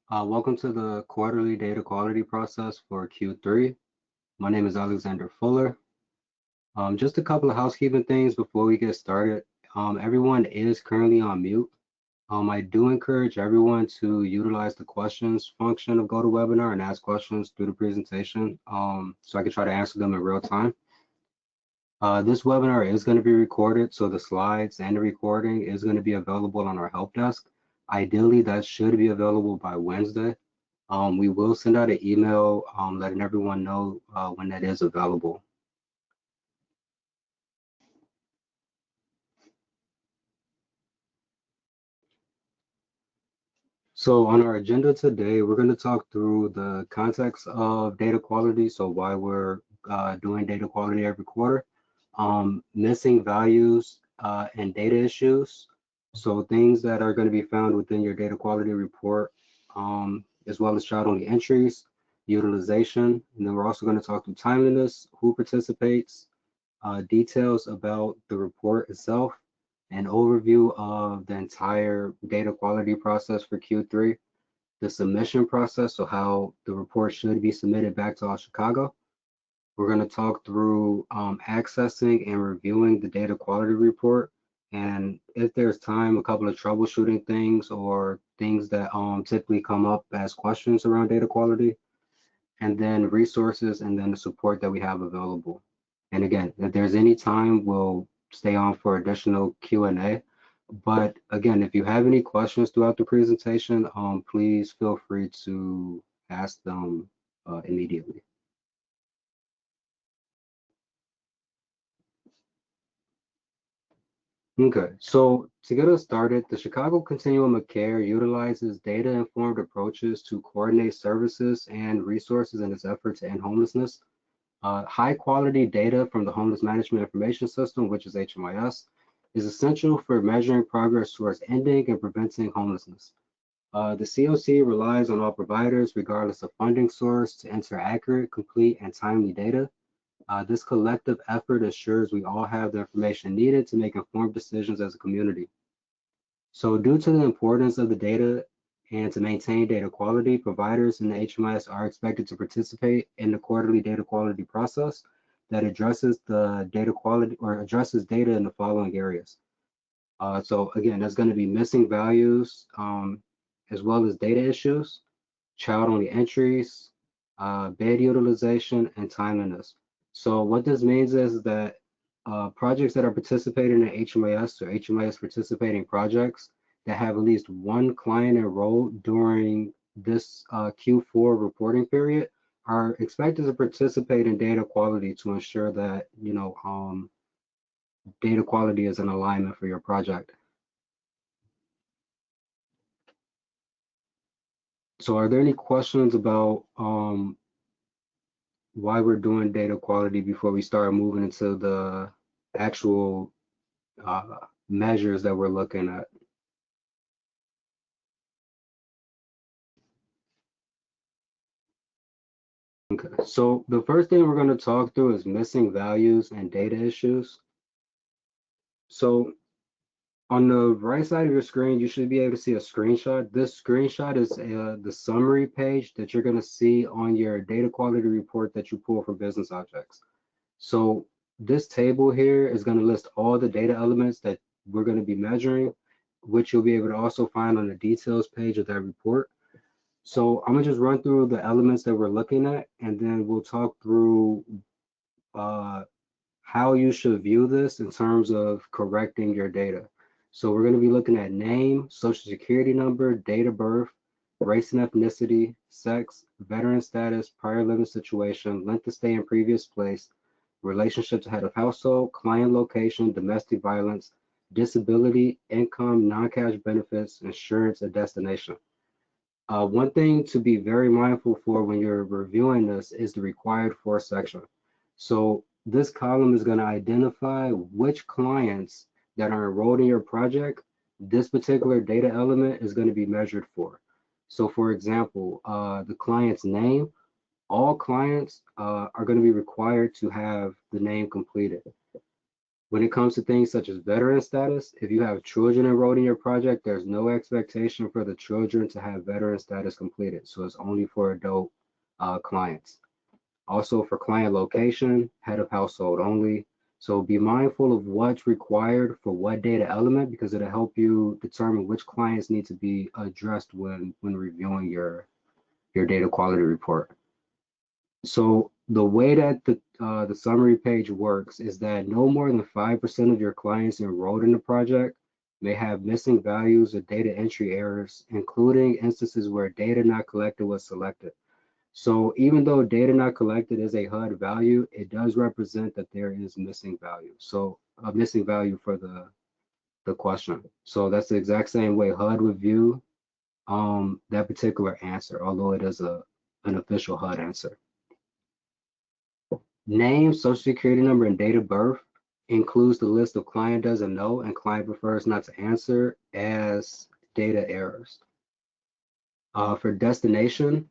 Welcome to the quarterly data quality process for Q3. My name is Alexander Fuller. Just a couple of housekeeping things before we get started. Everyone is currently on mute. I do encourage everyone to utilize the questions function of GoToWebinar and ask questions through the presentation so I can try to answer them in real time. This webinar is going to be recorded, so the slides and the recording is going to be available on our help desk. Ideally, that should be available by Wednesday. We will send out an email letting everyone know when that is available. So on our agenda today, we're going to talk through the context of data quality, so why we're doing data quality every quarter, missing values and data issues, so things that are going to be found within your data quality report, as well as child-only entries, utilization, and then we're also going to talk through timeliness, who participates, details about the report itself, an overview of the entire data quality process for Q3, the submission process, so how the report should be submitted back to Chicago. We're going to talk through accessing and reviewing the data quality report, and if there's time, a couple of troubleshooting things or things that typically come up as questions around data quality, and then resources, and then the support that we have available. And again, if there's any time, we'll stay on for additional Q&A. But again, if you have any questions throughout the presentation, please feel free to ask them immediately. Okay, so to get us started, the Chicago Continuum of Care utilizes data-informed approaches to coordinate services and resources in its effort to end homelessness. High-quality data from the Homeless Management Information System, which is HMIS, is essential for measuring progress towards ending and preventing homelessness. The COC relies on all providers, regardless of funding source, to enter accurate, complete, and timely data. This collective effort ensures we all have the information needed to make informed decisions as a community. So due to the importance of the data and to maintain data quality, providers in the HMIS are expected to participate in the quarterly data quality process that addresses the data quality or addresses data in the following areas. So again, that's going to be missing values, as well as data issues, child-only entries, bed utilization, and timeliness. So what this means is that projects that are participating in HMIS or HMIS participating projects that have at least one client enrolled during this Q4 reporting period are expected to participate in data quality to ensure that, data quality is in alignment for your project. So are there any questions about why we're doing data quality before we start moving into the actual measures that we're looking at? Okay, so the first thing we're going to talk through is missing values and data issues. So on the right side of your screen, you should be able to see a screenshot. This screenshot is the summary page that you're going to see on your data quality report that you pull from Business Objects. So this table here is going to list all the data elements that we're going to be measuring, which you'll be able to also find on the details page of that report. So I'm going to just run through the elements that we're looking at, and then we'll talk through how you should view this in terms of correcting your data. So we're going to be looking at name, social security number, date of birth, race and ethnicity, sex, veteran status, prior living situation, length of stay in previous place, relationship to head of household, client location, domestic violence, disability, income, non-cash benefits, insurance, and destination. One thing to be very mindful for when you're reviewing this is the required for section. So this column is going to identify which clients that are enrolled in your project, this particular data element is going to be measured for. So for example, the client's name, all clients are going to be required to have the name completed. When it comes to things such as veteran status, if you have children enrolled in your project, there's no expectation for the children to have veteran status completed. So it's only for adult clients. Also for client location, head of household only. So be mindful of what's required for what data element because it'll help you determine which clients need to be addressed when reviewing your data quality report. So the way that the summary page works is that no more than 5% of your clients enrolled in the project may have missing values or data entry errors, including instances where data not collected was selected. So even though data not collected is a HUD value, it does represent that there is missing value. So a missing value for the question. So that's the exact same way HUD would view that particular answer, although it is an official HUD answer. Name, social security number, and date of birth includes the list of client doesn't know and client prefers not to answer as data errors. For destination,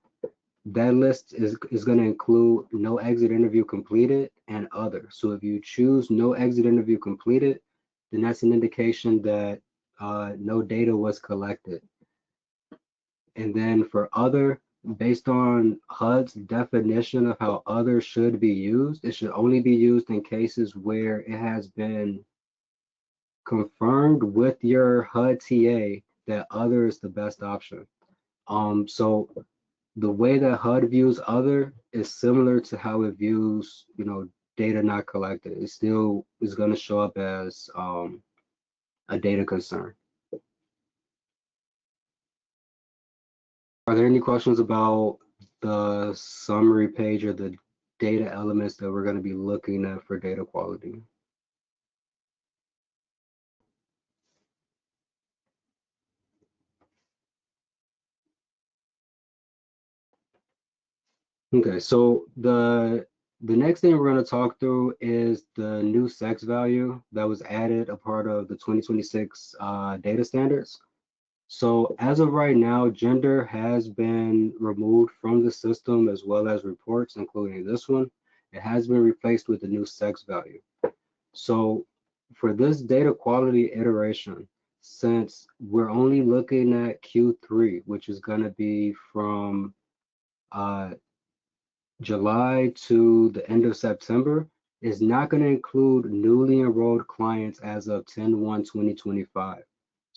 that list is going to include no exit interview completed and other. So if you choose no exit interview completed, then that's an indication that no data was collected. And then for other, based on HUD's definition of how other should be used, it should only be used in cases where it has been confirmed with your HUD TA that other is the best option. So the way that HUD views other is similar to how it views, data not collected. It still is going to show up as a data concern. Are there any questions about the summary page or the data elements that we're going to be looking at for data quality? Okay, so the next thing we're going to talk through is the new sex value that was added a part of the 2026 data standards. So as of right now, gender has been removed from the system as well as reports, including this one. It has been replaced with the new sex value. So for this data quality iteration, since we're only looking at Q3, which is going to be from July to the end of September, is not going to include newly enrolled clients as of 10/1/2025.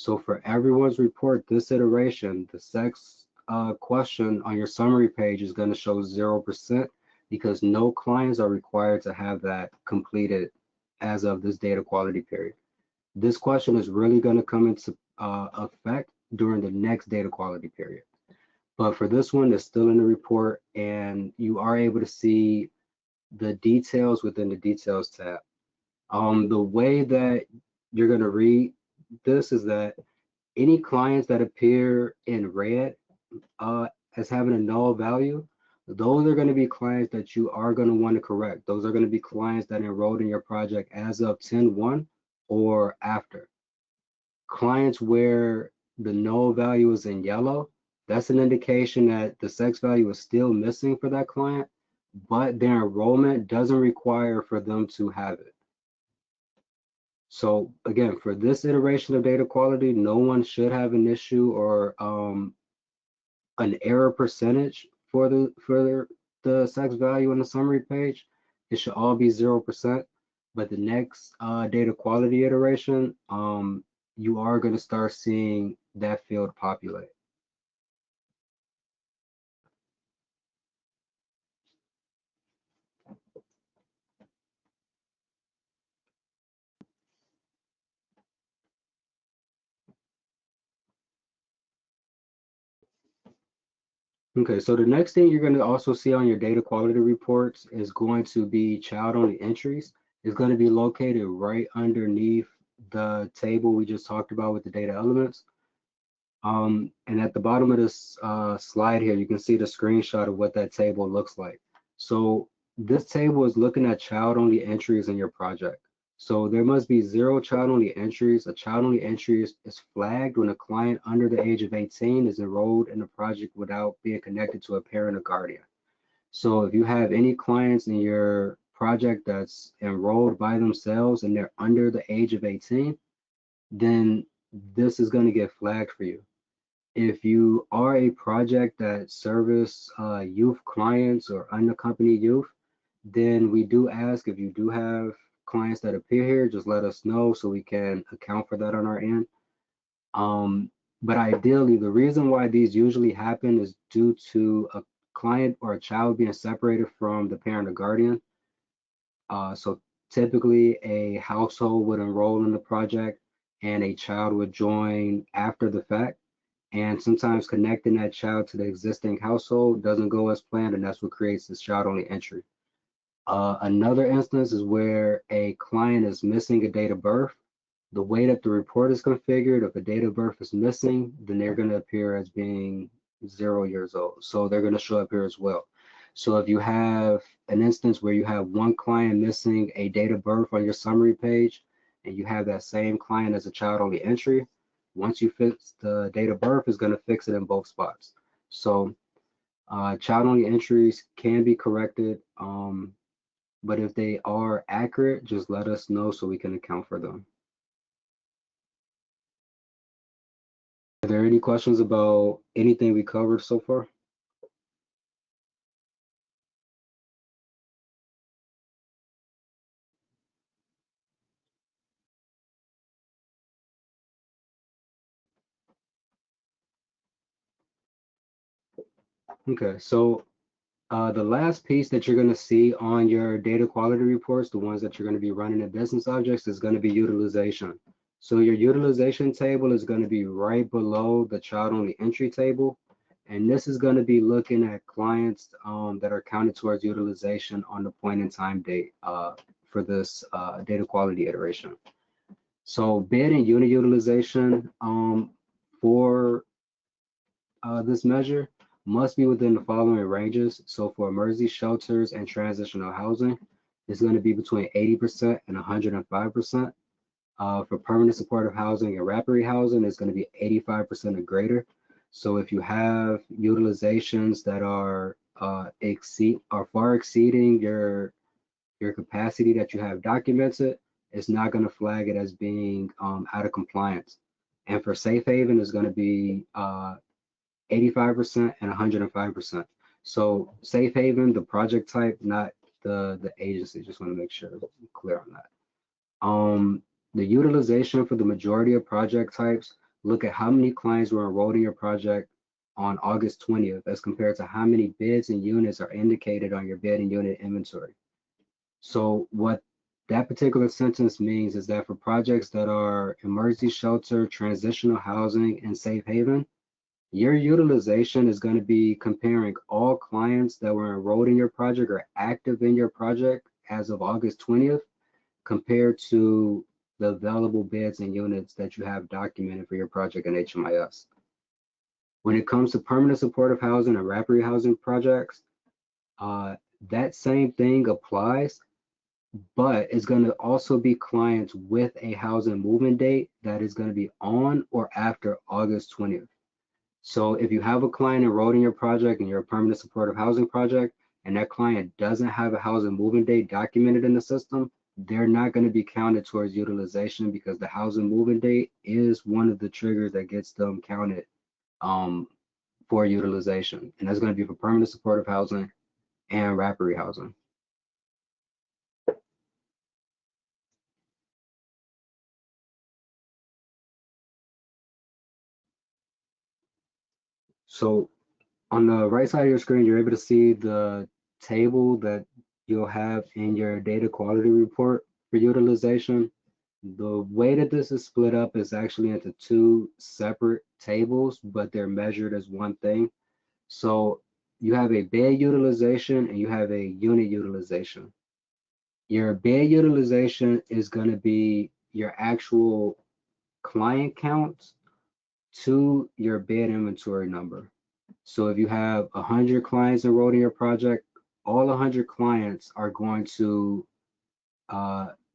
So for everyone's report this iteration, the sex question on your summary page is going to show 0% because no clients are required to have that completed as of this data quality period. This question is really going to come into effect during the next data quality period. But for this one, it's still in the report and you are able to see the details within the details tab. The way that you're going to read this is that any clients that appear in red as having a null value, those are going to be clients that you are going to want to correct. Those are going to be clients that enrolled in your project as of 10/1 or after. Clients where the null value is in yellow, that's an indication that the sex value is still missing for that client, but their enrollment doesn't require for them to have it. So again, for this iteration of data quality, no one should have an issue or an error percentage for the sex value on the summary page. It should all be 0%. But the next data quality iteration, you are going to start seeing that field populate. Okay, so the next thing you're going to also see on your data quality reports is going to be child only entries. It's going to be located right underneath the table we just talked about with the data elements. And at the bottom of this slide here, you can see the screenshot of what that table looks like. So this table is looking at child only entries in your project. So there must be 0 child only entries. A child only entry is flagged when a client under the age of 18 is enrolled in the project without being connected to a parent or guardian. So if you have any clients in your project that's enrolled by themselves and they're under the age of 18, then this is going to get flagged for you. If you are a project that service youth clients or unaccompanied youth, then we do ask if you do have clients that appear here, just let us know so we can account for that on our end. But ideally, the reason why these usually happen is due to a client or a child being separated from the parent or guardian. So typically a household would enroll in the project and a child would join after the fact. And sometimes connecting that child to the existing household doesn't go as planned, and that's what creates this child-only entry. Another instance is where a client is missing a date of birth. The way that the report is configured, if a date of birth is missing, then they're going to appear as being 0 years old. So they're going to show up here as well. So if you have an instance where you have one client missing a date of birth on your summary page, and you have that same client as a child-only entry, once you fix the date of birth, it's going to fix it in both spots. So child-only entries can be corrected, but if they are accurate, just let us know so we can account for them. Are there any questions about anything we covered so far? Okay, so the last piece that you're going to see on your data quality reports, the ones that you're going to be running in business objects, is going to be utilization. So your utilization table is going to be right below the child-only entry table. And this is going to be looking at clients that are counted towards utilization on the point in time date for this data quality iteration. So bed and unit utilization for this measure must be within the following ranges. So for emergency shelters and transitional housing, it's going to be between 80% and 105%. For permanent supportive housing and rapid housing, it's going to be 85% or greater. So if you have utilizations that are far exceeding your capacity that you have documented, it's not going to flag it as being out of compliance. And for safe haven, it's going to be 85% and 105%. So safe haven, the project type, not the agency. Just want to make sure I'm clear on that. The utilization for the majority of project types, look at how many clients were enrolled in your project on August 20th as compared to how many bids and units are indicated on your bid and unit inventory. So what that particular sentence means is that for projects that are emergency shelter, transitional housing, and safe haven, your utilization is going to be comparing all clients that were enrolled in your project or active in your project as of August 20th compared to the available beds and units that you have documented for your project in HMIS. When it comes to permanent supportive housing and rapid housing projects, that same thing applies, but it's going to also be clients with a housing movement date that is going to be on or after August 20th. So if you have a client enrolled in your project and you're a permanent supportive housing project, and that client doesn't have a housing movement date documented in the system, they're not going to be counted towards utilization because the housing movement date is one of the triggers that gets them counted for utilization. And that's going to be for permanent supportive housing and rapid housing. So on the right side of your screen, you're able to see the table that you'll have in your data quality report for utilization. The way that this is split up is actually into two separate tables, but they're measured as one thing. So you have a bed utilization and you have a unit utilization. Your bed utilization is going to be your actual client count to your bed inventory number. So if you have 100 clients enrolled in your project, all 100 clients are going to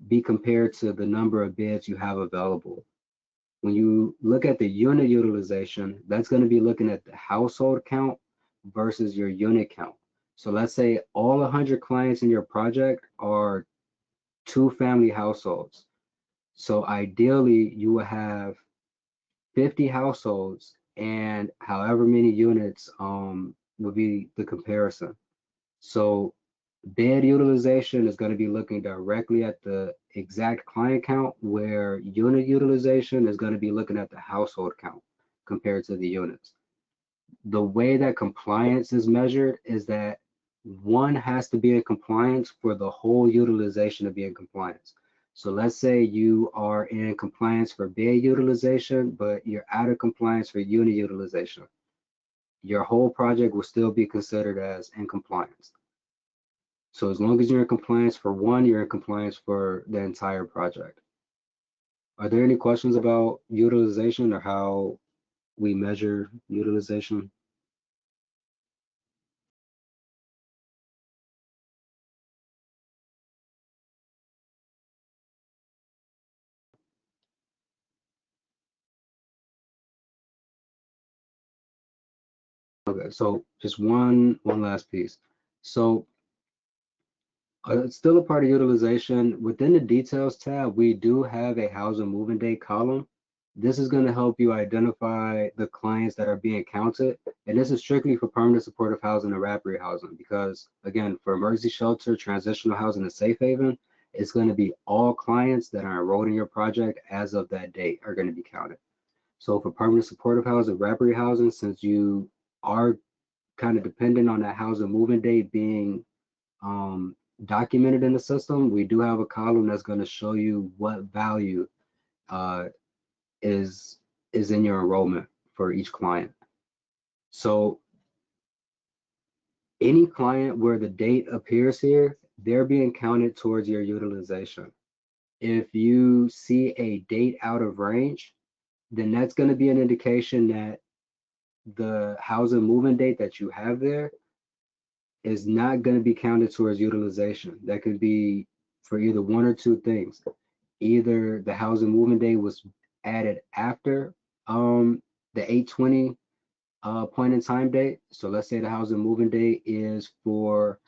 be compared to the number of beds you have available. When you look at the unit utilization, that's going to be looking at the household count versus your unit count. So let's say all 100 clients in your project are 2-family households. So ideally, you will have 50 households and however many units would be the comparison. So bed utilization is going to be looking directly at the exact client count, where unit utilization is going to be looking at the household count compared to the units. The way that compliance is measured is that one has to be in compliance for the whole utilization to be in compliance. So let's say you are in compliance for bed utilization, but you're out of compliance for unit utilization. Your whole project will still be considered as in compliance. So as long as you're in compliance for one, you're in compliance for the entire project. Are there any questions about utilization or how we measure utilization? Okay, so just one last piece. So it's still a part of utilization. Within the details tab, we do have a housing moving date column. This is going to help you identify the clients that are being counted. And this is strictly for permanent supportive housing and rapid housing, because again, for emergency shelter, transitional housing, and safe haven, it's going to be all clients that are enrolled in your project as of that date are going to be counted. So for permanent supportive housing, rapid housing, since you are kind of dependent on that housing moving date being documented in the system, we do have a column that's going to show you what value uh, is in your enrollment for each client. So any client where the date appears here, they're being counted towards your utilization. If you see a date out of range, then that's going to be an indication that the housing movement date that you have there is not going to be counted towards utilization. That could be for either one or two things. Either the housing movement day was added after the 8/20 point in time date. So let's say the housing movement day is for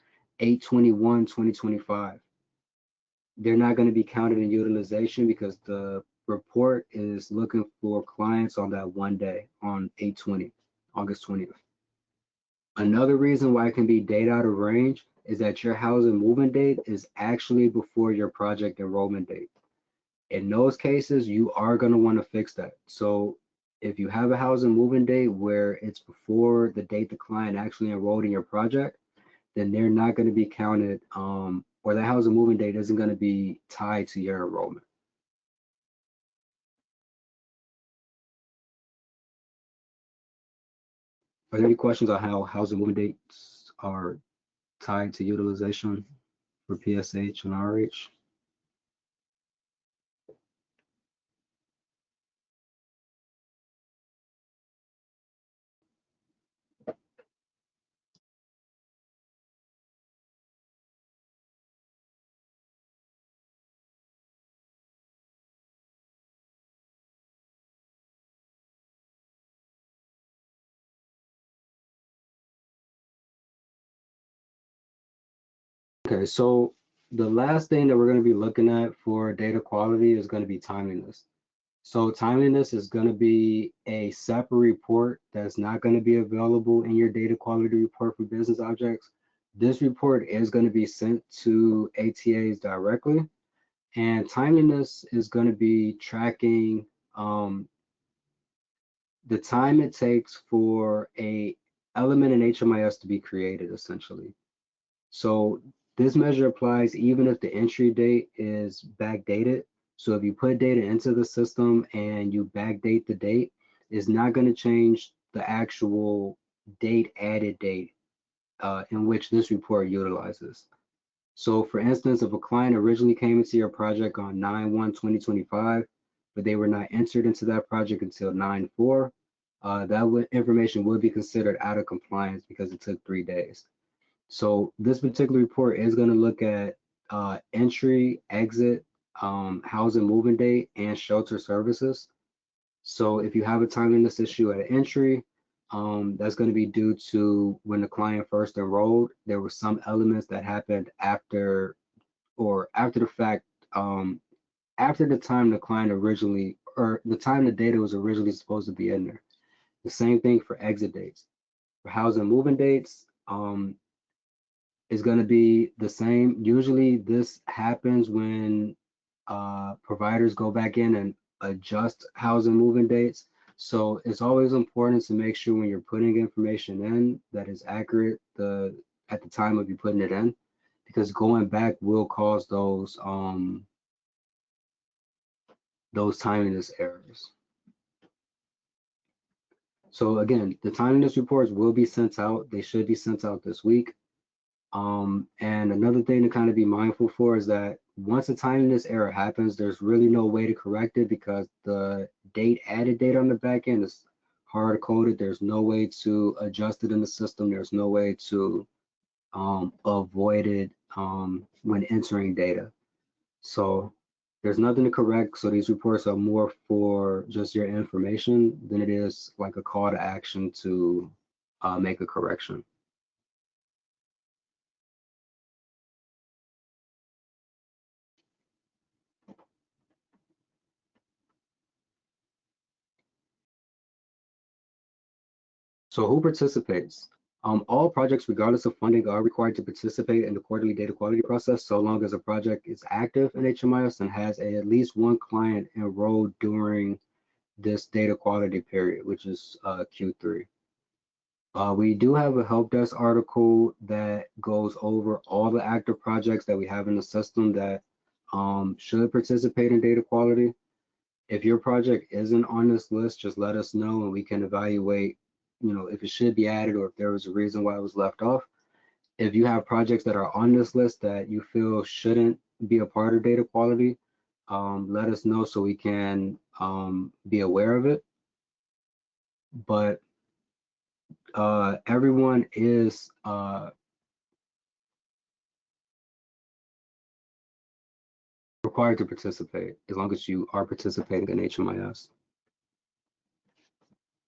8/21/2025. They're not going to be counted in utilization because the report is looking for clients on that one day on 8/20, August 20th. Another reason why it can be date out of range is that your housing movement date is actually before your project enrollment date. In those cases, you are going to want to fix that. So if you have a housing movement date where it's before the date the client actually enrolled in your project, then they're not going to be counted, or the housing movement date isn't going to be tied to your enrollment. Are there any questions on how housing movement dates are tied to utilization for PSH and RH? Okay, so the last thing that we're going to be looking at for data quality is going to be timeliness. So timeliness is going to be a separate report that's not going to be available in your data quality report for business objects. This report is going to be sent to ATAs directly, and timeliness is going to be tracking the time it takes for a element in HMIS to be created, essentially. So this measure applies even if the entry date is backdated. So if you put data into the system and you backdate the date, it's not going to change the actual date added date in which this report utilizes. So for instance, if a client originally came into your project on 9/1/2025, but they were not entered into that project until 9/4, that information would be considered out of compliance because it took 3 days. So this particular report is going to look at entry, exit, housing movement date, and shelter services. So if you have a timeliness issue at entry, That's going to be due to when the client first enrolled, there were some elements that happened after or after the fact, after the time the client originally, or the time the data was originally supposed to be in there. The same thing for exit dates. For housing moving dates, is going to be the same. Usually this happens when providers go back in and adjust housing moving dates. So it's always important to make sure when you're putting information in that is accurate at the time of you putting it in, because going back will cause those timeliness errors. So again, the timeliness reports will be sent out. They should be sent out this week. And another thing to kind of be mindful for is that once a timeliness error happens, there's really no way to correct it because the added date on the back end is hard coded. There's no way to adjust it in the system. There's no way to avoid it when entering data. So there's nothing to correct. So these reports are more for just your information than it is like a call to action to make a correction. So who participates? All projects, regardless of funding, are required to participate in the quarterly data quality process so long as a project is active in HMIS and has at least one client enrolled during this data quality period, which is Q3. We do have a help desk article that goes over all the active projects that we have in the system that should participate in data quality. If your project isn't on this list, just let us know and we can evaluate, if it should be added or if there was a reason why it was left off. If you have projects that are on this list that you feel shouldn't be a part of data quality, let us know so we can be aware of it. But everyone is required to participate as long as you are participating in HMIS.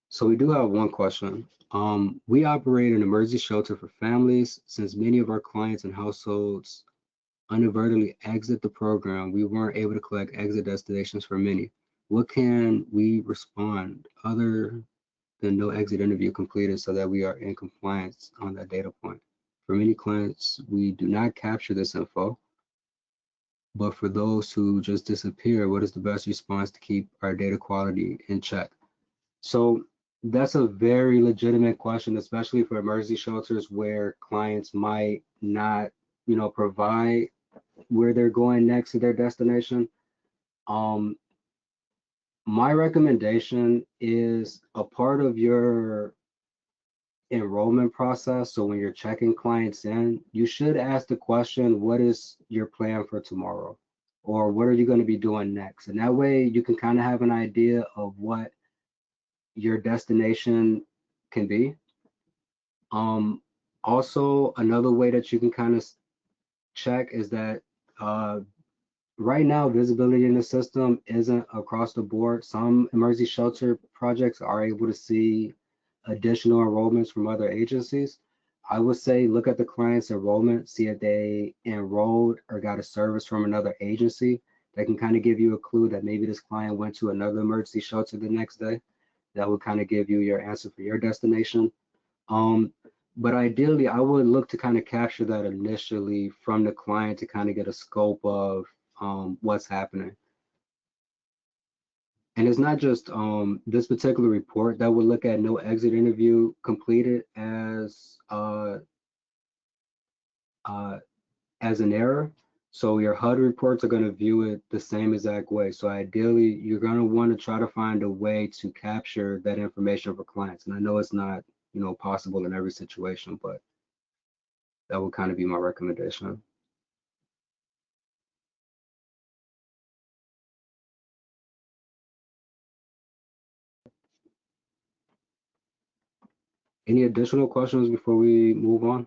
So we do have one question. We operate an emergency shelter for families. Since many of our clients and households inadvertently exit the program, we weren't able to collect exit destinations for many. What can we respond other than no exit interview completed so that we are in compliance on that data point? For many clients, we do not capture this info, but for those who just disappear, what is the best response to keep our data quality in check? So that's a very legitimate question, especially for emergency shelters where clients might not, provide where they're going next to their destination. My recommendation is a part of your enrollment process. So when you're checking clients in, you should ask the question, what is your plan for tomorrow? Or what are you going to be doing next? And that way you can kind of have an idea of what your destination can be. Also, another way that you can kind of check is that right now, visibility in the system isn't across the board. Some emergency shelter projects are able to see additional enrollments from other agencies. I would say look at the client's enrollment, see if they enrolled or got a service from another agency. That can kind of give you a clue that maybe this client went to another emergency shelter the next day. That would kind of give you your answer for your destination. But ideally, I would look to kind of capture that initially from the client to kind of get a scope of what's happening. And it's not just this particular report that would look at no exit interview completed as an error. So your HUD reports are going to view it the same exact way. So ideally, you're going to want to try to find a way to capture that information for clients. And I know it's not, possible in every situation, but that would kind of be my recommendation. Any additional questions before we move on?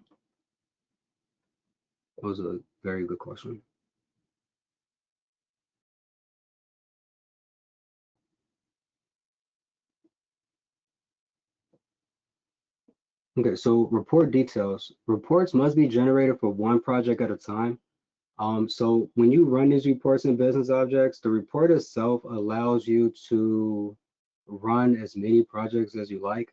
That was a very good question. Okay, so report details. Reports must be generated for one project at a time. So when you run these reports in business objects, the report itself allows you to run as many projects as you like.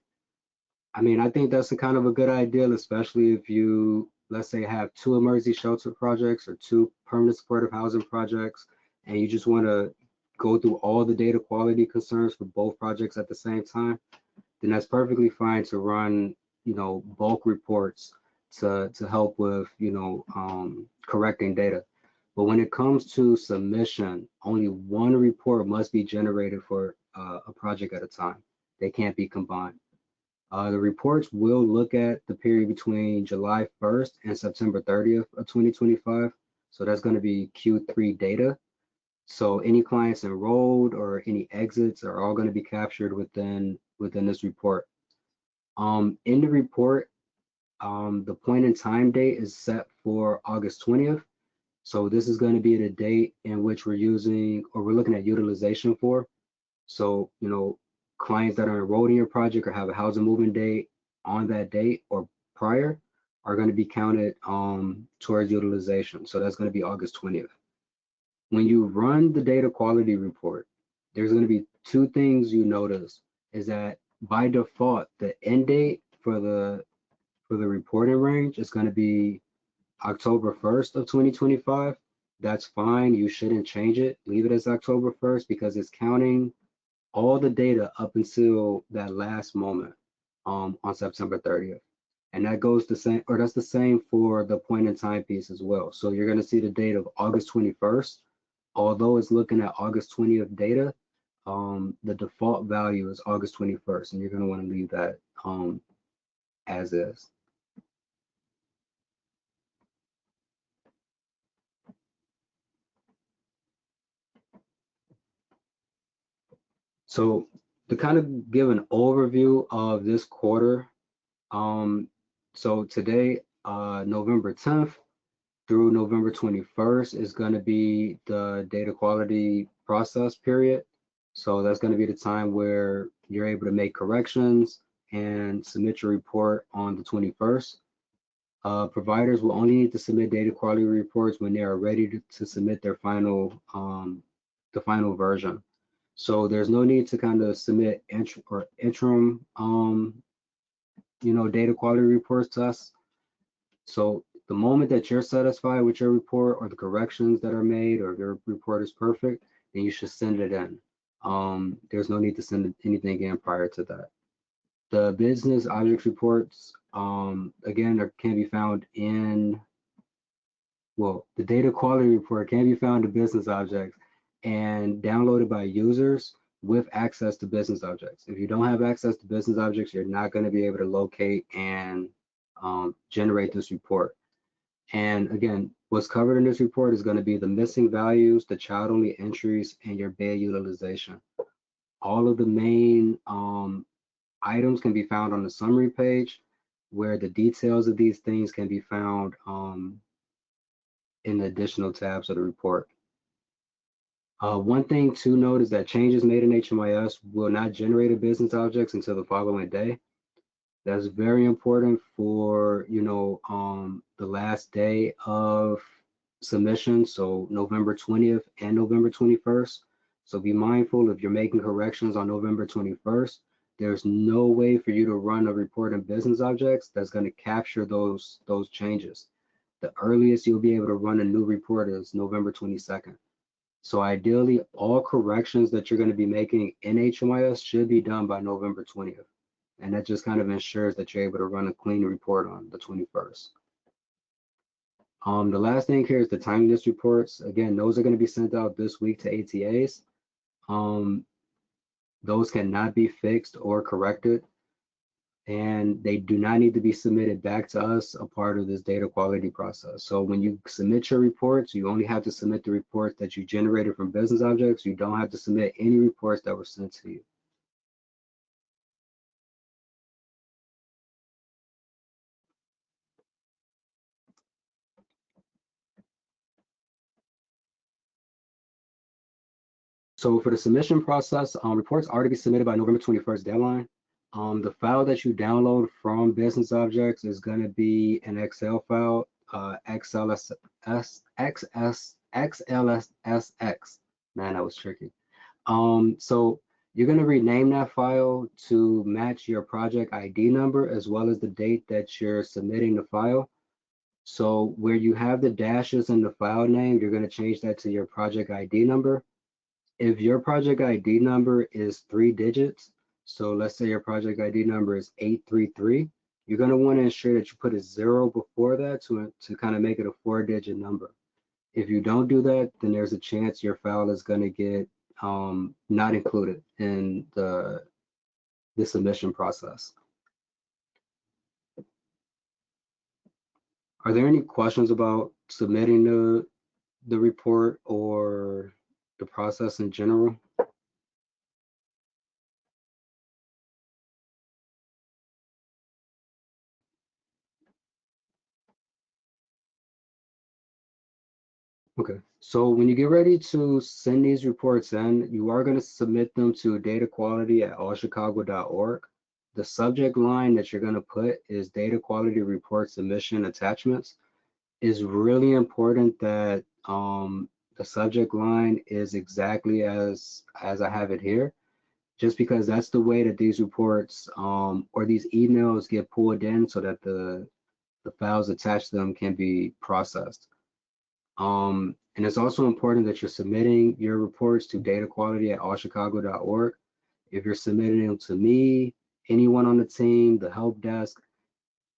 I mean, I think that's a kind of a good idea, especially if you, let's say, have two emergency shelter projects or two permanent supportive housing projects, and you just want to go through all the data quality concerns for both projects at the same time, then that's perfectly fine to run, bulk reports to help with, correcting data. But when it comes to submission, only one report must be generated for a project at a time. They can't be combined. The reports will look at the period between July 1st and September 30th of 2025. So that's going to be Q3 data. So any clients enrolled or any exits are all going to be captured within this report. In the report, the point in time date is set for August 20th. So this is going to be the date in which we're using or we're looking at utilization for. So, clients that are enrolled in your project or have a housing moving date on that date or prior are going to be counted towards utilization. So that's going to be August 20th. When you run the data quality report, there's going to be two things you notice is that by default, the end date for the reporting range is going to be October 1st of 2025. That's fine. You shouldn't change it. Leave it as October 1st because it's counting all the data up until that last moment on September 30th. And that goes the same, or that's the same for the point in time piece as well. So you're going to see the date of August 21st. Although it's looking at August 20th data, the default value is August 21st, and you're going to want to leave that as is. So to kind of give an overview of this quarter, so today, November 10th through November 21st is going to be the data quality process period. So that's going to be the time where you're able to make corrections and submit your report on the 21st. Providers will only need to submit data quality reports when they are ready to submit their the final version. So there's no need to kind of submit interim, data quality reports to us. So the moment that you're satisfied with your report or the corrections that are made or your report is perfect, then you should send it in. There's no need to send anything in prior to that. The business objects reports, again, can be found in, well, the data quality report can be found in business objects and downloaded by users with access to business objects. If you don't have access to business objects, you're not going to be able to locate and generate this report. And again, what's covered in this report is going to be the missing values, the child-only entries, and your bed utilization. All of the main items can be found on the summary page, where the details of these things can be found in the additional tabs of the report. One thing to note is that changes made in HMIS will not generate a business objects until the following day. That's very important for, the last day of submission, so November 20th and November 21st. So be mindful if you're making corrections on November 21st, there's no way for you to run a report in business objects that's going to capture those changes. The earliest you'll be able to run a new report is November 22nd. So ideally, all corrections that you're going to be making in HMIS should be done by November 20th. And that just kind of ensures that you're able to run a clean report on the 21st. The last thing here is the timeliness reports. Again, those are going to be sent out this week to ATAs. Those cannot be fixed or corrected, and they do not need to be submitted back to us, a part of this data quality process. So when you submit your reports, you only have to submit the reports that you generated from business objects. You don't have to submit any reports that were sent to you. So for the submission process, reports are to be submitted by November 21st deadline. The file that you download from Business Objects is going to be an Excel file, XLSX. Man, that was tricky. So you're going to rename that file to match your project ID number as well as the date that you're submitting the file. So where you have the dashes in the file name, you're going to change that to your project ID number. If your project ID number is 3 digits, so let's say your project ID number is 833, you're going to want to ensure that you put a 0 before that to kind of make it a 4-digit number. If you don't do that, then there's a chance your file is going to get not included in the submission process. Are there any questions about submitting the report or the process in general? Okay, so when you get ready to send these reports in, you are going to submit them to dataquality@allchicago.org. The subject line that you're going to put is data quality report submission attachments. It's really important that the subject line is exactly as I have it here, just because that's the way that these reports or these emails get pulled in so that the files attached to them can be processed. And it's also important that you're submitting your reports to dataquality@allchicago.org. If you're submitting them to me, anyone on the team, the help desk,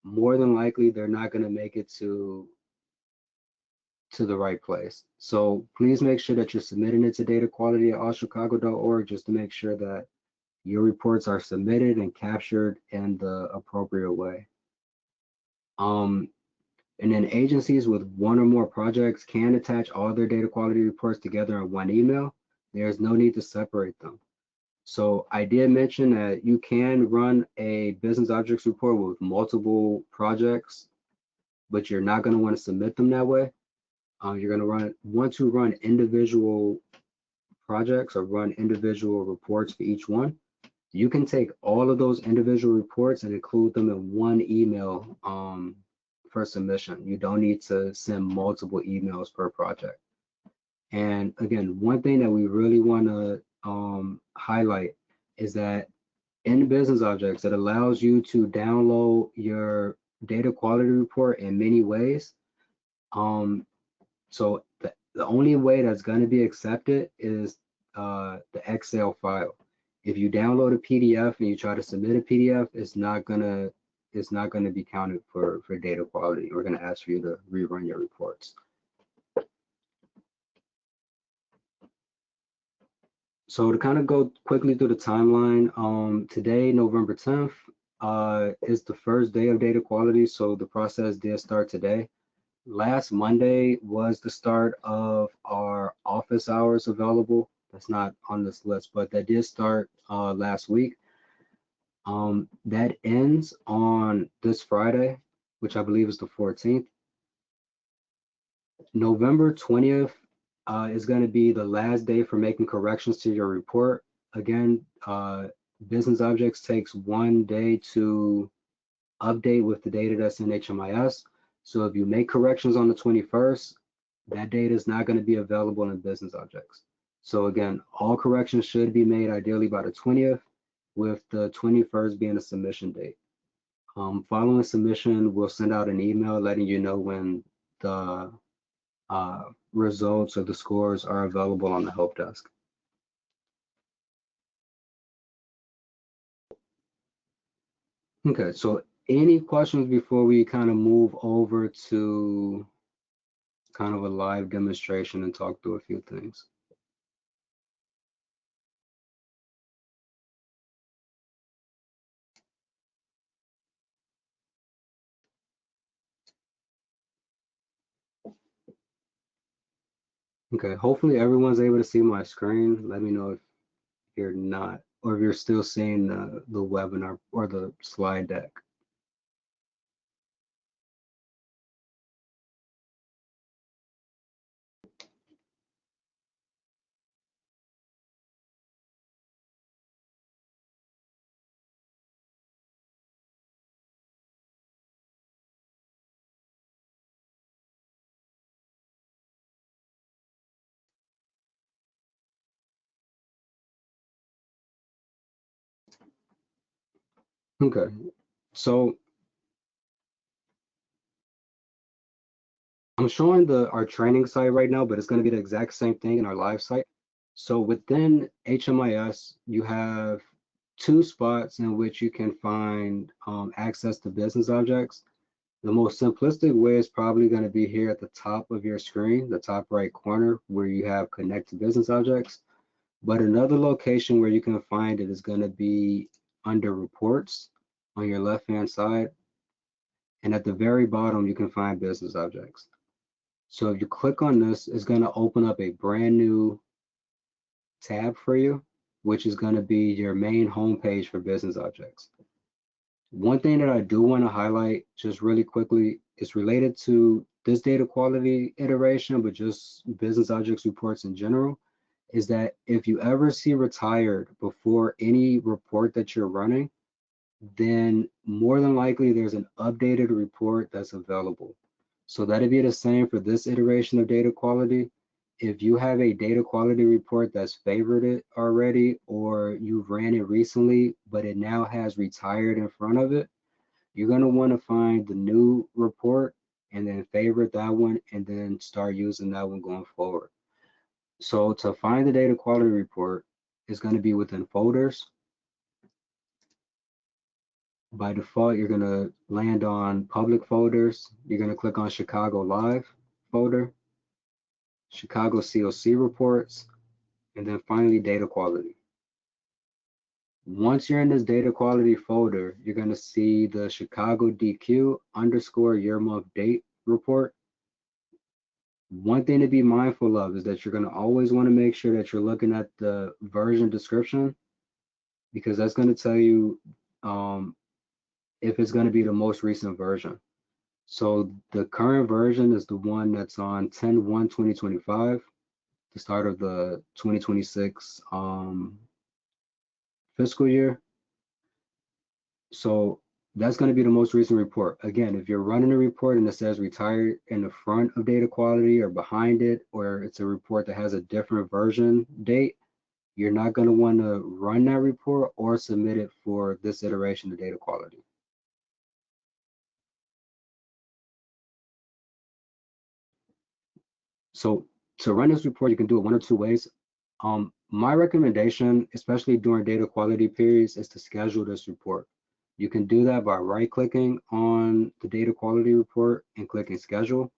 more than likely they're not going to make it to the right place. So please make sure that you're submitting it to dataquality@allchicago.org just to make sure that your reports are submitted and captured in the appropriate way. And then agencies with one or more projects can attach all their data quality reports together in one email. There's no need to separate them. So I did mention that you can run a business objects report with multiple projects, but you're not going to want to submit them that way. You're going to want to run individual projects or run individual reports for each one. You can take all of those individual reports and include them in one email for submission. You don't need to send multiple emails per project. And again, one thing that we really want to highlight is that in Business Objects, it allows you to download your data quality report in many ways. So the only way that's going to be accepted is the Excel file. If you download a PDF and you try to submit a PDF, it's not gonna be counted for data quality. We're gonna ask for you to rerun your reports. So to kind of go quickly through the timeline, today, November 10th, is the first day of data quality. So the process did start today. Last Monday was the start of our office hours available. That's not on this list, but that did start last week. That ends on this Friday, which I believe is the 14th. November 20th is going to be the last day for making corrections to your report. Again, Business Objects takes 1 day to update with the data that's in HMIS. So if you make corrections on the 21st, that data is not going to be available in Business Objects. So again, all corrections should be made ideally by the 20th, with the 21st being the submission date. Following submission, we'll send out an email letting you know when the results or the scores are available on the help desk. Okay, so any questions before we kind of move over to kind of a live demonstration and talk through a few things? Okay, hopefully everyone's able to see my screen. Let me know if you're not, or if you're still seeing the webinar or the slide deck. Okay, so I'm showing our training site right now, but it's going to be the exact same thing in our live site. So within HMIS, you have two spots in which you can find access to business objects. The most simplistic way is probably going to be here at the top of your screen, the top right corner, where you have connect to business objects. But another location where you can find it is going to be under reports on your left-hand side. And at the very bottom, you can find business objects. So if you click on this, it's going to open up a brand new tab for you, which is going to be your main homepage for business objects. One thing that I do want to highlight just really quickly is related to this data quality iteration, but just business objects reports in general, is that if you ever see retired before any report that you're running, then more than likely there's an updated report that's available. So that'd be the same for this iteration of data quality. If you have a data quality report that's favorited already, or you've ran it recently, but it now has retired in front of it, you're gonna wanna find the new report and then favorite that one and then start using that one going forward. So to find the data quality report, it's gonna be within folders. By default, you're going to land on public folders. You're going to click on Chicago Live folder, Chicago COC reports, and then finally data quality. Once you're in this data quality folder, you're going to see the Chicago DQ underscore year month date report. One thing to be mindful of is that you're going to always want to make sure that you're looking at the version description, because that's going to tell you if it's going to be the most recent version. So the current version is the one that's on 10/1/2025, the start of the 2026 fiscal year. So that's going to be the most recent report. Again, if you're running a report and it says retired in the front of data quality or behind it, or it's a report that has a different version date, you're not going to want to run that report or submit it for this iteration of data quality. So to run this report, you can do it one or two ways. My recommendation, especially during data quality periods, is to schedule this report. You can do that by right-clicking on the data quality report and clicking schedule.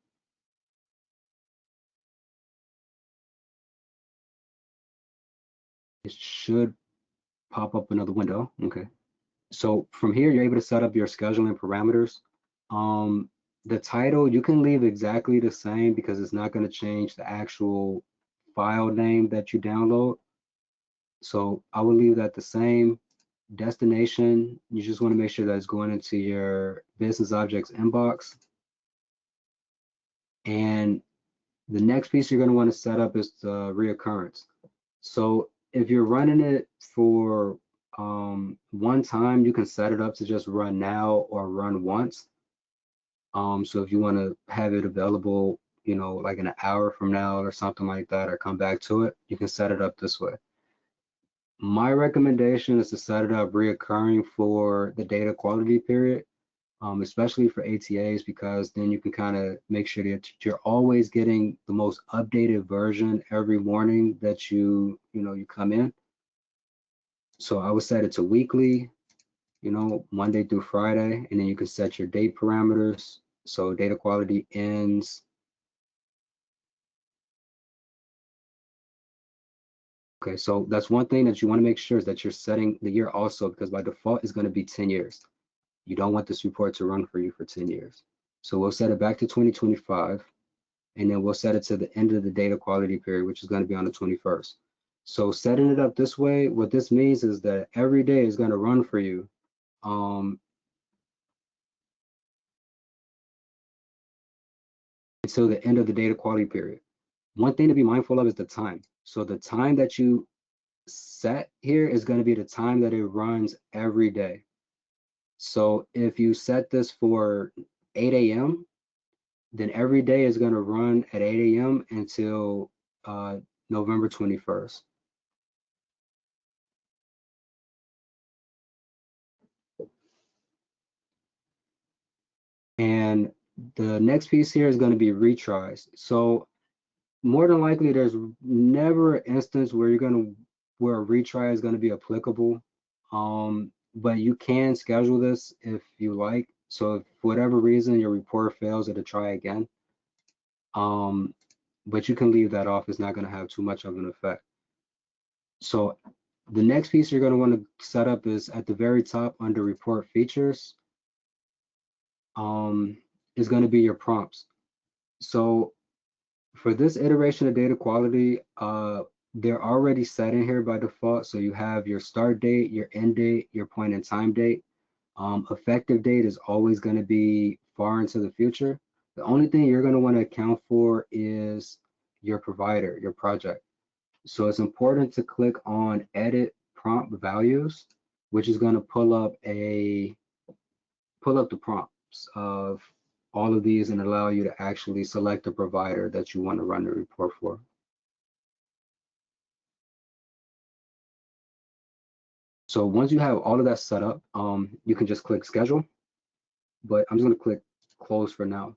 It should pop up another window. Okay. So from here, you're able to set up your scheduling parameters. The title, you can leave exactly the same because it's not going to change the actual file name that you download. So I will leave that the same. Destination, you just want to make sure that it's going into your business objects inbox. And the next piece you're going to want to set up is the reoccurrence. So if you're running it for one time, you can set it up to just run now or run once. So if you want to have it available, you know, like in an hour from now or something like that, or come back to it, you can set it up this way. My recommendation is to set it up reoccurring for the data quality period, especially for ATAs, because then you can kind of make sure that you're always getting the most updated version every morning that you come in. So I would set it to weekly, Monday through Friday, and then you can set your date parameters. So data quality ends. Okay, so that's one thing that you want to make sure is that you're setting the year also, because by default it's going to be 10 years. You don't want this report to run for you for 10 years. So we'll set it back to 2025, and then we'll set it to the end of the data quality period, which is going to be on the 21st. So setting it up this way, what this means is that every day is going to run for you until the end of the data quality period. One thing to be mindful of is the time. So the time that you set here is going to be the time that it runs every day. So if you set this for 8 a.m., then every day is going to run at 8 a.m. until November 21st. The next piece here is going to be retries. So more than likely, there's never an instance where where a retry is going to be applicable. But you can schedule this if you like. So if for whatever reason your report fails, it'll try again. But you can leave that off. It's not going to have too much of an effect. So the next piece you're going to want to set up is at the very top under report features. Is going to be your prompts. So for this iteration of data quality, they're already set in here by default. So you have your start date, your end date, your point in time date. Effective date is always going to be far into the future. The only thing you're going to want to account for is your provider, your project. So it's important to click on edit prompt values, which is going to pull up the prompts of all of these and allow you to actually select a provider that you want to run the report for. So once you have all of that set up, you can just click schedule, but I'm just going to click close for now.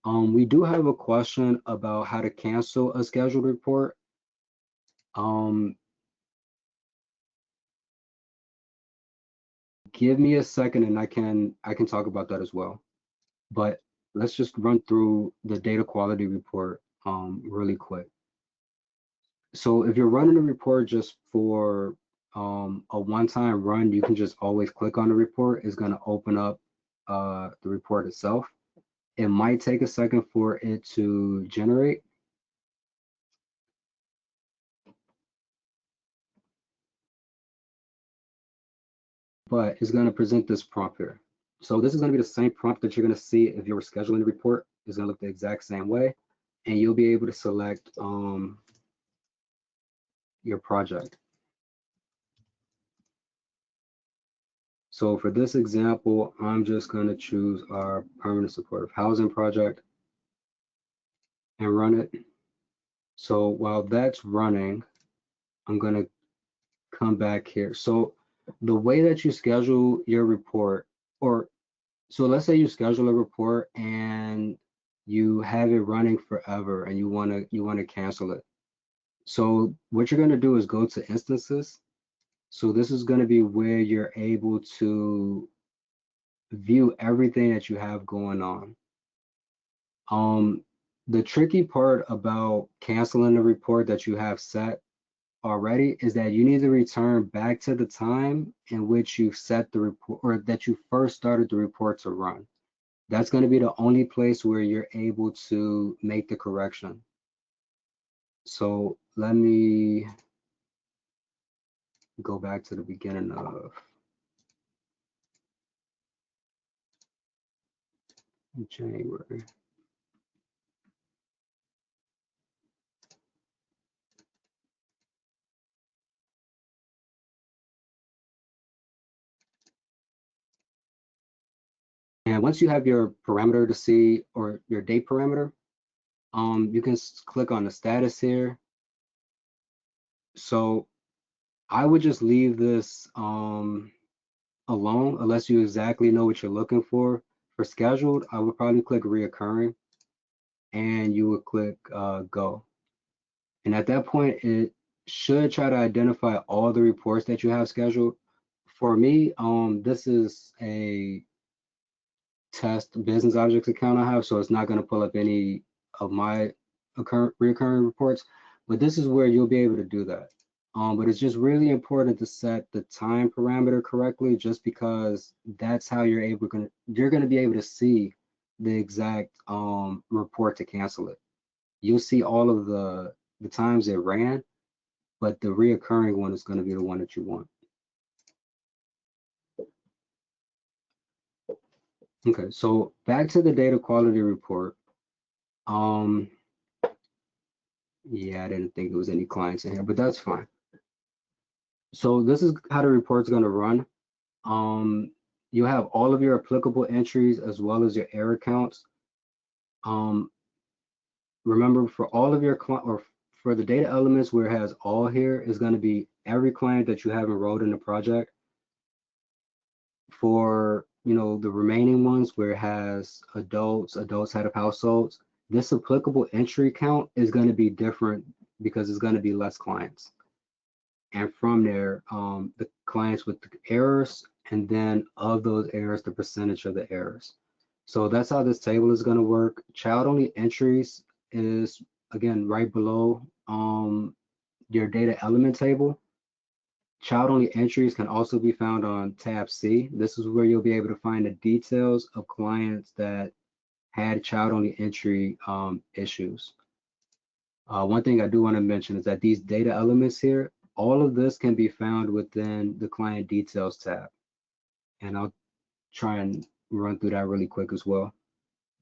We do have a question about how to cancel a scheduled report. Give me a second and I can talk about that as well. But let's just run through the data quality report really quick. So if you're running a report just for a one-time run, you can just always click on the report. It's going to open up the report itself. It might take a second for it to generate. But it's going to present this prompt here. So this is going to be the same prompt that you're going to see if you were scheduling the report. It's going to look the exact same way, and you'll be able to select your project. So for this example, I'm just going to choose our permanent supportive housing project and run it. So while that's running, I'm going to come back here. So the way that you schedule your report, so let's say you schedule a report and you have it running forever and you want to cancel it. So what you're going to do is go to instances. So this is going to be where you're able to view everything that you have going on. The tricky part about canceling the report that you have set already is that you need to return back to the time in which you set the report or that you first started the report to run. That's going to be the only place where you're able to make the correction. So let me go back to the beginning of January. And once you have your parameter to see or your date parameter, you can click on the status here. So I would just leave this alone unless you exactly know what you're looking for. For scheduled, I would probably click reoccurring and you would click go. And at that point, it should try to identify all the reports that you have scheduled. For me, this is a test business objects account I have, so it's not going to pull up any of my recurring reports, but this is where you'll be able to do that. But it's just really important to set the time parameter correctly, just because that's how you're going to be able to see the exact report to cancel it. You'll see all of the times it ran, but the reoccurring one is going to be the one that you want. Okay, so back to the data quality report. Yeah, I didn't think there was any clients in here, but that's fine. So this is how the report's going to run. You have all of your applicable entries as well as your error counts. Remember, for all of your or for the data elements where it has all here is going to be every client that you have enrolled in the project. For the remaining ones where it has adults, head of households, this applicable entry count is going to be different because it's going to be less clients. And from there, the clients with the errors, and then of those errors, the percentage of the errors. So that's how this table is going to work. Child only entries is, again, right below your data element table. Child only entries can also be found on tab C. This is where you'll be able to find the details of clients that had child only entry issues. One thing I do want to mention is that these data elements here, all of this can be found within the client details tab. And I'll try and run through that really quick as well.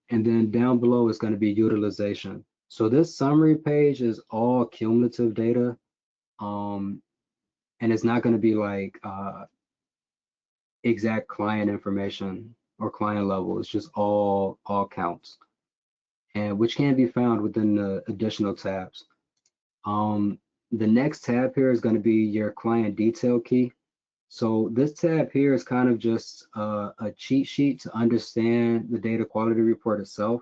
And then down below is going to be utilization. So this summary page is all cumulative data. And it's not going to be like exact client information or client level. It's just all counts, and which can be found within the additional tabs. The next tab here is going to be your client detail key. So this tab here is kind of just a cheat sheet to understand the data quality report itself.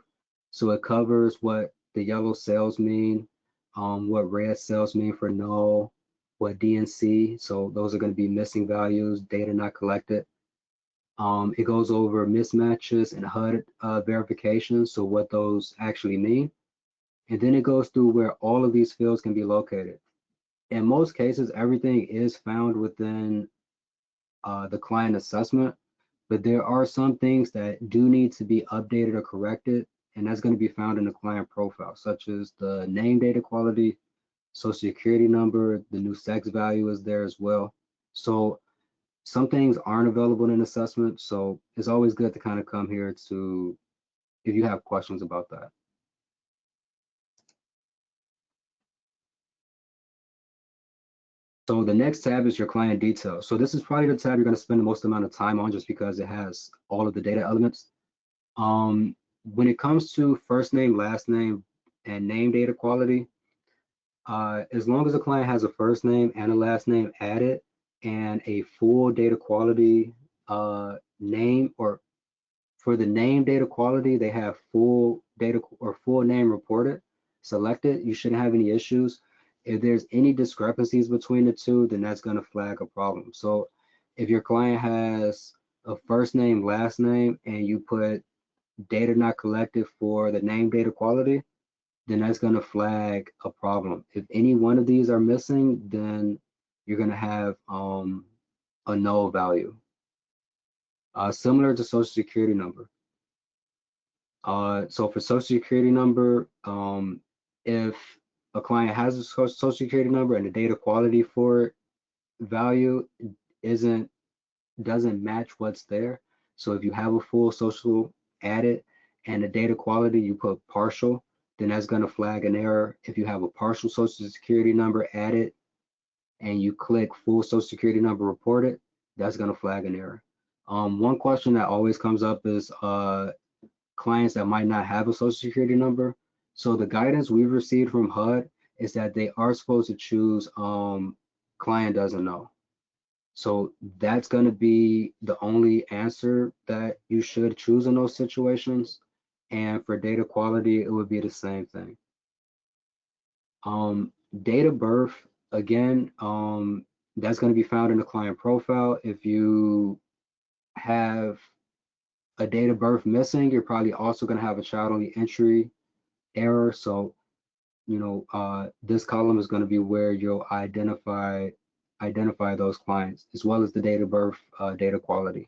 So it covers what the yellow cells mean, what red cells mean for null, what DNC, so those are going to be missing values, data not collected. It goes over mismatches and HUD verification, so what those actually mean. And then it goes through where all of these fields can be located. In most cases, everything is found within the client assessment, but there are some things that do need to be updated or corrected, and that's going to be found in the client profile, such as the name data quality, social security number, the new sex value is there as well. So some things aren't available in assessment, so it's always good to kind of come here to if you have questions about that. So the next tab is your client details. So this is probably the tab you're going to spend the most amount of time on just because it has all of the data elements. When it comes to first name, last name, and name data quality, as long as the client has a first name and a last name added and a full data quality name, or for the name data quality, they have full data or full name reported, selected, you shouldn't have any issues. If there's any discrepancies between the two, then that's going to flag a problem. So if your client has a first name, last name, and you put data not collected for the name data quality, then that's going to flag a problem. If any one of these are missing, then you're going to have a null value. Similar to social security number. So for social security number, if a client has a social security number and the data quality for it value doesn't match what's there. So if you have a full social added and the data quality you put partial, then that's going to flag an error. If you have a partial social security number added and you click full social security number reported, that's going to flag an error. One question that always comes up is clients that might not have a social security number. So the guidance we've received from HUD is that they are supposed to choose client doesn't know. So that's going to be the only answer that you should choose in those situations. And for data quality, it would be the same thing. Date of birth, again, that's going to be found in the client profile. If you have a date of birth missing, you're probably also going to have a child only entry error. So, this column is going to be where you'll identify those clients, as well as the date of birth data quality.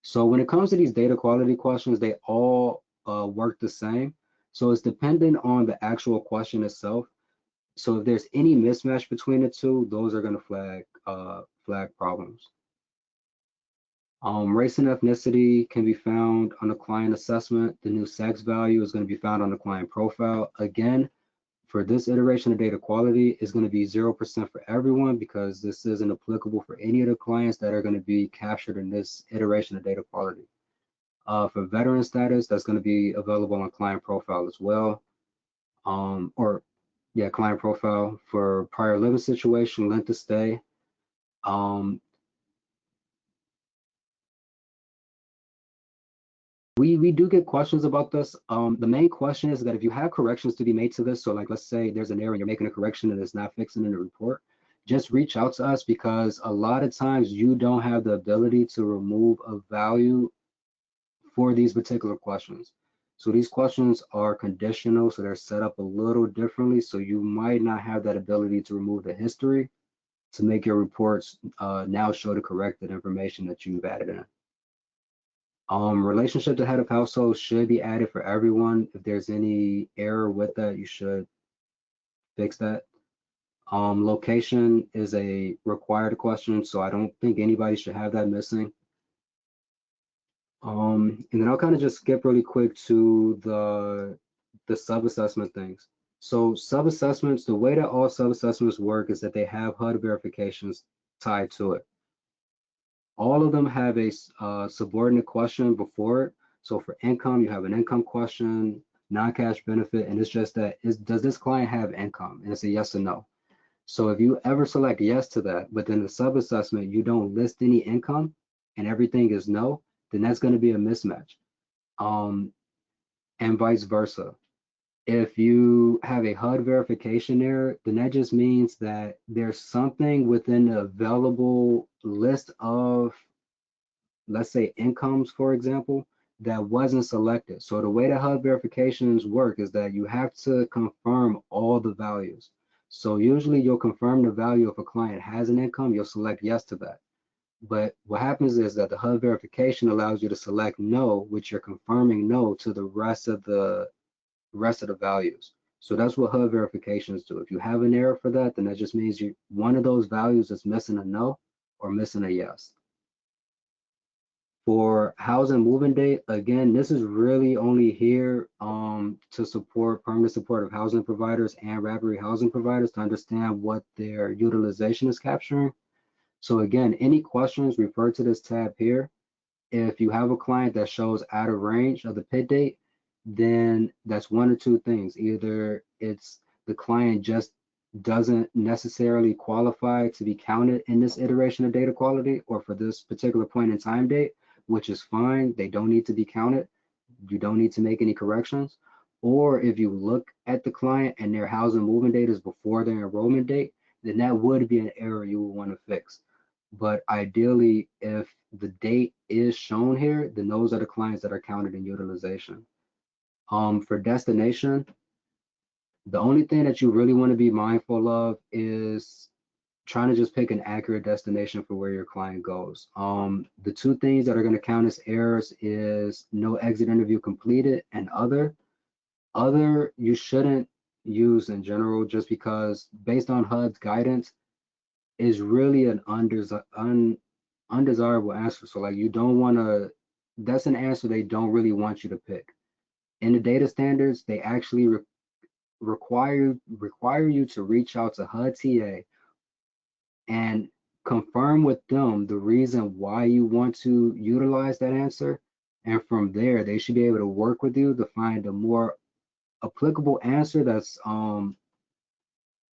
So when it comes to these data quality questions, they all work the same. So it's dependent on the actual question itself. So if there's any mismatch between the two, those are going to flag problems. Race and ethnicity can be found on the client assessment. The new sex value is going to be found on the client profile. Again, for this iteration of data quality, is going to be 0% for everyone because this isn't applicable for any of the clients that are going to be captured in this iteration of data quality. For veteran status, that's going to be available on client profile as well. Client profile. For prior living situation, length of stay. We do get questions about this. The main question is that if you have corrections to be made to this, so like let's say there's an error and you're making a correction and it's not fixing in the report, just reach out to us because a lot of times you don't have the ability to remove a value for these particular questions. So these questions are conditional, so they're set up a little differently. So you might not have that ability to remove the history to make your reports now show the corrected information that you've added in. Relationship to head of household should be added for everyone. If there's any error with that, you should fix that. Location is a required question, so I don't think anybody should have that missing. And then I'll kind of just skip really quick to the sub-assessment things. So sub-assessments, the way that all sub-assessments work is that they have HUD verifications tied to it. All of them have a subordinate question before it. So for income, you have an income question, non-cash benefit, and it's just that does this client have income? And it's a yes or no. So if you ever select yes to that, but then the sub-assessment, you don't list any income and everything is no, then that's going to be a mismatch. And vice versa. If you have a HUD verification error, then that just means that there's something within the available list of, let's say, incomes, for example, that wasn't selected. So the way that HUD verifications work is that you have to confirm all the values. So usually you'll confirm the value if a client has an income, you'll select yes to that. But what happens is that the HUD verification allows you to select no, which you're confirming no to the rest of the values. So that's what HUD verifications do. If you have an error for that, then that just means one of those values is missing a no or missing a yes. For housing moving date, again, this is really only here to support permanent support of housing providers and rapid housing providers to understand what their utilization is capturing. So again, any questions, refer to this tab here. If you have a client that shows out of range of the PID date, then that's one or two things. Either it's the client just doesn't necessarily qualify to be counted in this iteration of data quality or for this particular point in time date, which is fine. They don't need to be counted. You don't need to make any corrections. Or if you look at the client and their housing movement date is before their enrollment date, then that would be an error you would want to fix. But ideally, if the date is shown here, then those are the clients that are counted in utilization. For destination, the only thing that you really want to be mindful of is trying to just pick an accurate destination for where your client goes. The two things that are going to count as errors is no exit interview completed and other. Other you shouldn't use in general just because based on HUD's guidance is really an undesirable answer. So like you don't want to, that's an answer they don't really want you to pick. In the data standards, they actually require you to reach out to HUD TA and confirm with them the reason why you want to utilize that answer. And from there, they should be able to work with you to find a more applicable answer that's in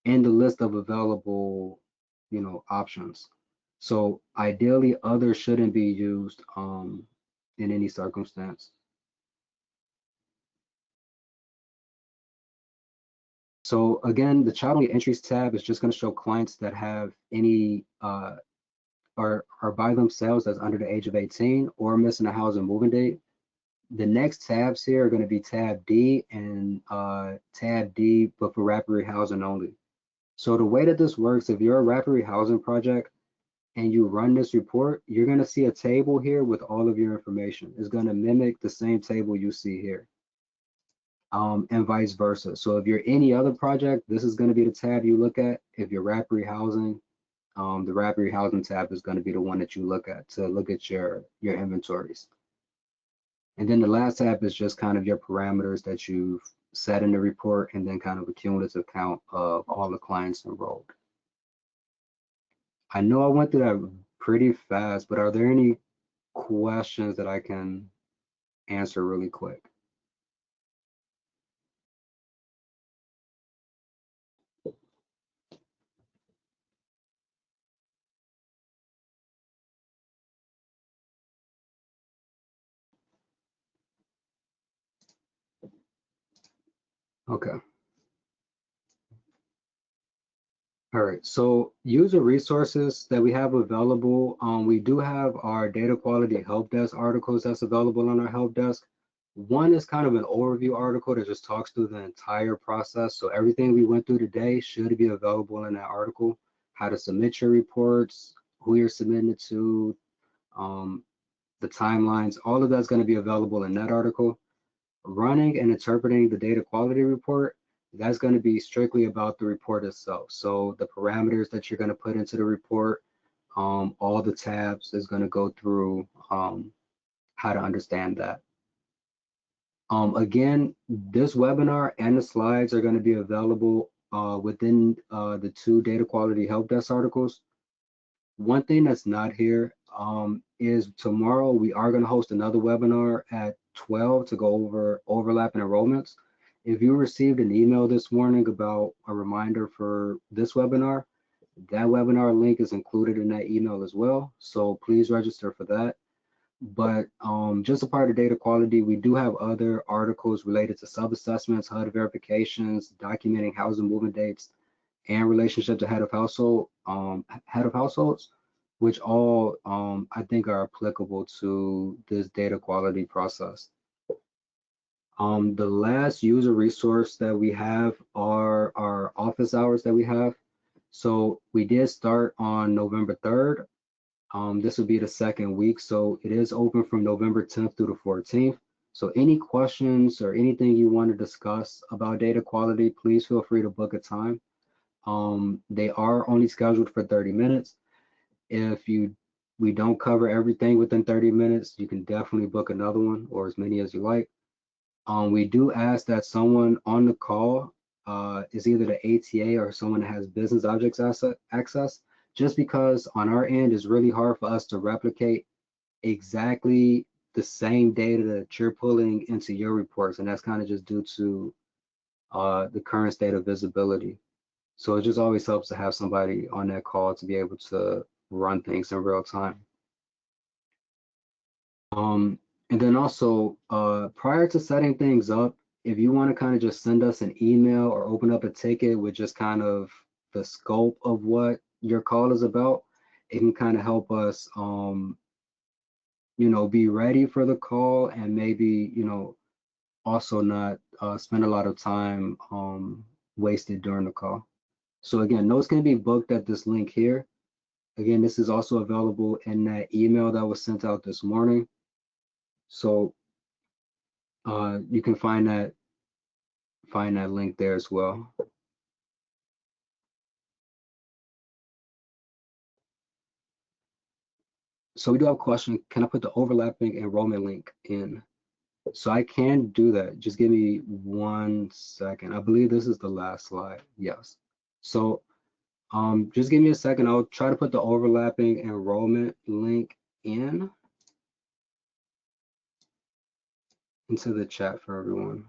the list of available, options. So ideally, others shouldn't be used in any circumstance. So again, the child only entries tab is just going to show clients that have any are by themselves that's under the age of 18 or missing a housing moving date. The next tabs here are going to be tab D and tab D, but for rapid rehousing only. So the way that this works, if you're a rapid rehousing project and you run this report, you're going to see a table here with all of your information. It's going to mimic the same table you see here. And vice versa. So if you're any other project, this is going to be the tab you look at. If you're rapid rehousing, the rapid rehousing tab is going to be the one that you look at to look at your inventories. And then the last tab is just kind of your parameters that you've set in the report and then kind of a cumulative count of all the clients enrolled. I know I went through that pretty fast, but are there any questions that I can answer really quick? Okay. All right, so user resources that we have available, we do have our data quality help desk articles that's available on our help desk. One is kind of an overview article that just talks through the entire process. So everything we went through today should be available in that article. How to submit your reports, who you're submitting it to, um, the timelines, all of that's going to be available in that article. Running and interpreting the data quality report, that's going to be strictly about the report itself. So the parameters that you're going to put into the report, all the tabs is going to go through how to understand that. Again, this webinar and the slides are going to be available within the 2 data quality help desk articles. One thing that's not here is tomorrow we are going to host another webinar at 12 to go over overlapping enrollments. If you received an email this morning about a reminder for this webinar, that webinar link is included in that email as well. So please register for that. But just a part of data quality, we do have other articles related to sub-assessments, HUD verifications, documenting housing movement dates, and relationship to head of households, which all I think are applicable to this data quality process. The last user resource that we have are our office hours that we have. So we did start on November 3rd. This will be the 2nd week, so it is open from November 10th through the 14th. So any questions or anything you want to discuss about data quality, please feel free to book a time. They are only scheduled for 30 minutes. If we don't cover everything within 30 minutes, you can definitely book another one or as many as you like. We do ask that someone on the call is either the ATA or someone that has business objects access, just because on our end, it's really hard for us to replicate exactly the same data that you're pulling into your reports. And that's kind of just due to the current state of visibility. So it just always helps to have somebody on that call to be able to run things in real time. And then also, prior to setting things up, if you want to kind of just send us an email or open up a ticket with just kind of the scope of what your call is about, it can kind of help us, be ready for the call and maybe, also not spend a lot of time wasted during the call. So again, notes can be booked at this link here. Again, this is also available in that email that was sent out this morning. So you can find that link there as well. So we do have a question, can I put the overlapping enrollment link in? So I can do that. Just give me 1 second. I believe this is the last slide. Yes. So just give me a second. I'll try to put the overlapping enrollment link into the chat for everyone.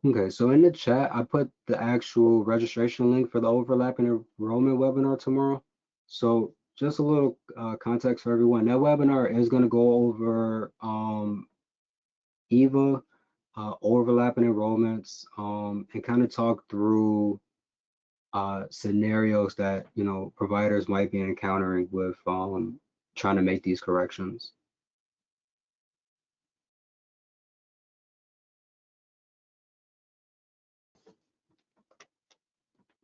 Okay, so in the chat, I put the actual registration link for the overlapping enrollment webinar tomorrow. So just a little context for everyone. That webinar is going to go over EVA, overlapping enrollments, and kind of talk through scenarios that providers might be encountering with trying to make these corrections.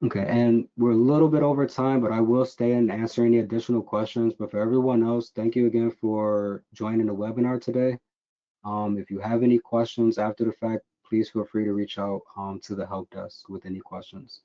Okay, and we're a little bit over time, but I will stay and answer any additional questions. But for everyone else, thank you again for joining the webinar today. If you have any questions after the fact, please feel free to reach out to the help desk with any questions.